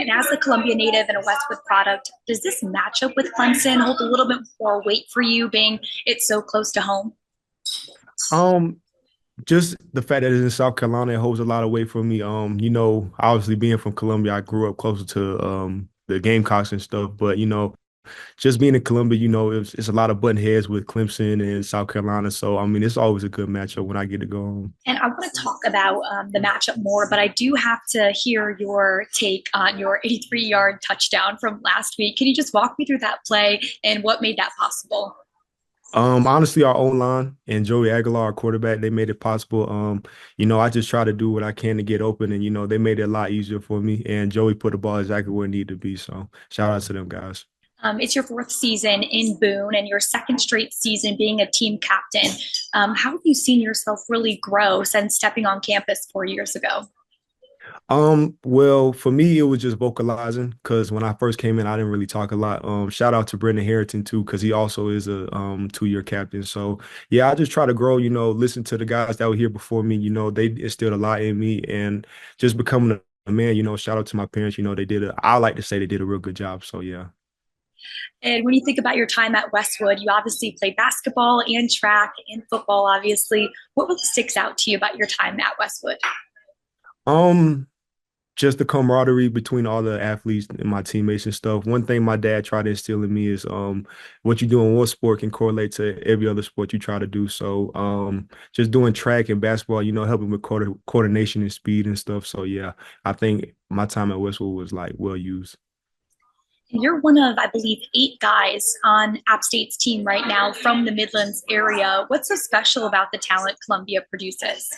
And as a Columbia native and a Westwood product, does this matchup with Clemson hold a little bit more weight for you, being it's so close to home? Um, just the fact that it's in South Carolina, it holds a lot of weight for me. Obviously being from Columbia, I grew up closer to the Gamecocks and stuff. But just being in Columbia, it's a lot of button heads with Clemson and South Carolina. So I mean, it's always a good matchup when I get to go home. And I want to talk about the matchup more, but I do have to hear your take on your 83-yard touchdown from last week. Can you just walk me through that play and what made that possible? Honestly, our own line and Joey Aguilar, our quarterback, they made it possible. I just try to do what I can to get open, and they made it a lot easier for me. And Joey put the ball exactly where it needed to be. So shout out to them guys. It's your fourth season in Boone and your second straight season being a team captain. How have you seen yourself really grow since stepping on campus 4 years ago? Well, for me, it was just vocalizing because when I first came in, I didn't really talk a lot. Shout out to Brendan Harrington too, because he also is a 2-year captain. So yeah, I just try to grow, listen to the guys that were here before me, they instilled a lot in me and just becoming a man, shout out to my parents, I like to say they did a real good job. So yeah. And when you think about your time at Westwood, you obviously played basketball and track and football, obviously. What really sticks out to you about your time at Westwood? Um, just the camaraderie between all the athletes and my teammates and stuff. One thing my dad tried to instill in me is what you do in one sport can correlate to every other sport you try to do. So just doing track and basketball, helping with coordination and speed and stuff. So yeah, I think my time at Westwood was like well used. And you're one of, I believe, 8 guys on App State's team right now from the Midlands area. What's so special about the talent Columbia produces?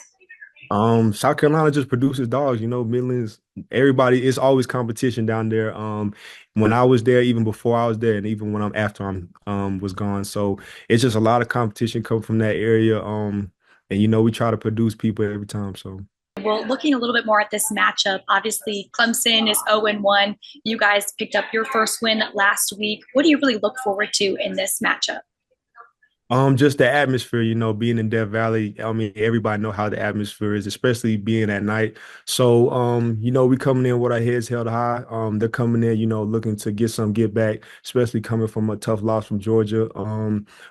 South Carolina just produces dogs, Midlands, everybody, it's always competition down there. When I was there, even before I was there, and even when I'm after I'm was gone. So it's just a lot of competition coming from that area. And we try to produce people every time. So Well, looking a little bit more at this matchup, obviously Clemson is 0-1. You guys picked up your first win last week. What do you really look forward to in this matchup? just the atmosphere, being in Death Valley. I mean, everybody know how the atmosphere is, especially being at night. So, we coming in with our heads held high. They're coming in, looking to get some get back, especially coming from a tough loss from Georgia.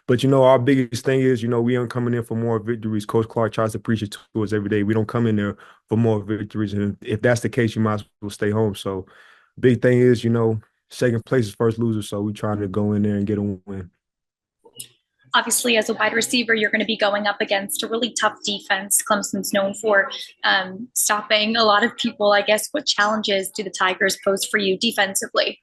But our biggest thing is, we aren't coming in for more victories. Coach Clark tries to preach it to us every day. We don't come in there for more victories, and if that's the case, you might as well stay home. So, big thing is, second place is first loser. So we trying to go in there and get a win. Obviously, as a wide receiver, you're going to be going up against a really tough defense. Clemson's known for stopping a lot of people. I guess what challenges do the Tigers pose for you defensively?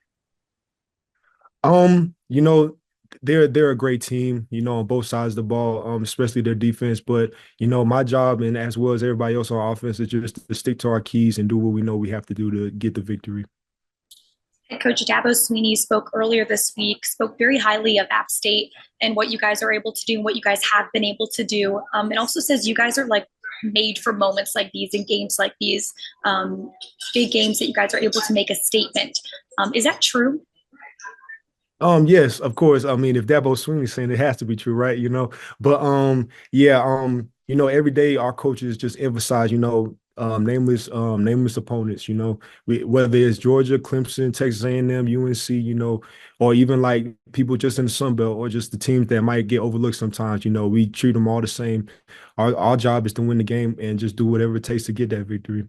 Um, you know, they're a great team, on both sides of the ball, especially their defense. But my job and as well as everybody else on offense is just to stick to our keys and do what we know we have to do to get the victory. Coach Dabo Sweeney spoke earlier this week, spoke very highly of App State and what you guys are able to do and what you guys have been able to do. It also says you guys are like made for moments like these and games like these, big games that you guys are able to make a statement. Is that true? Yes, of course. I mean, if Dabo Sweeney's saying it has to be true, right? But yeah, every day our coaches just emphasize, nameless opponents, whether it's Georgia, Clemson, Texas A&M, UNC, or even like people just in the Sun Belt or just the teams that might get overlooked sometimes, we treat them all the same. Our job is to win the game and just do whatever it takes to get that victory.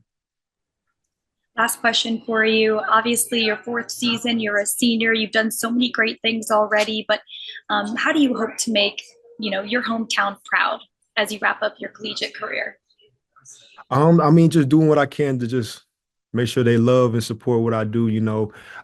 Last question for you. Obviously, your fourth season, you're a senior. You've done so many great things already, but how do you hope to make your hometown proud as you wrap up your collegiate career? I mean, just doing what I can to just make sure they love and support what I do.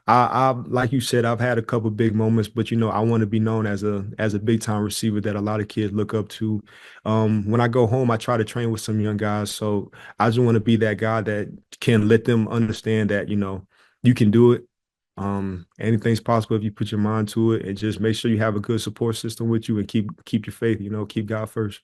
I like you said, I've had a couple big moments, but I want to be known as a big time receiver that a lot of kids look up to. When I go home, I try to train with some young guys, so I just want to be that guy that can let them understand that you can do it. Anything's possible if you put your mind to it, and just make sure you have a good support system with you and keep your faith. Keep God first.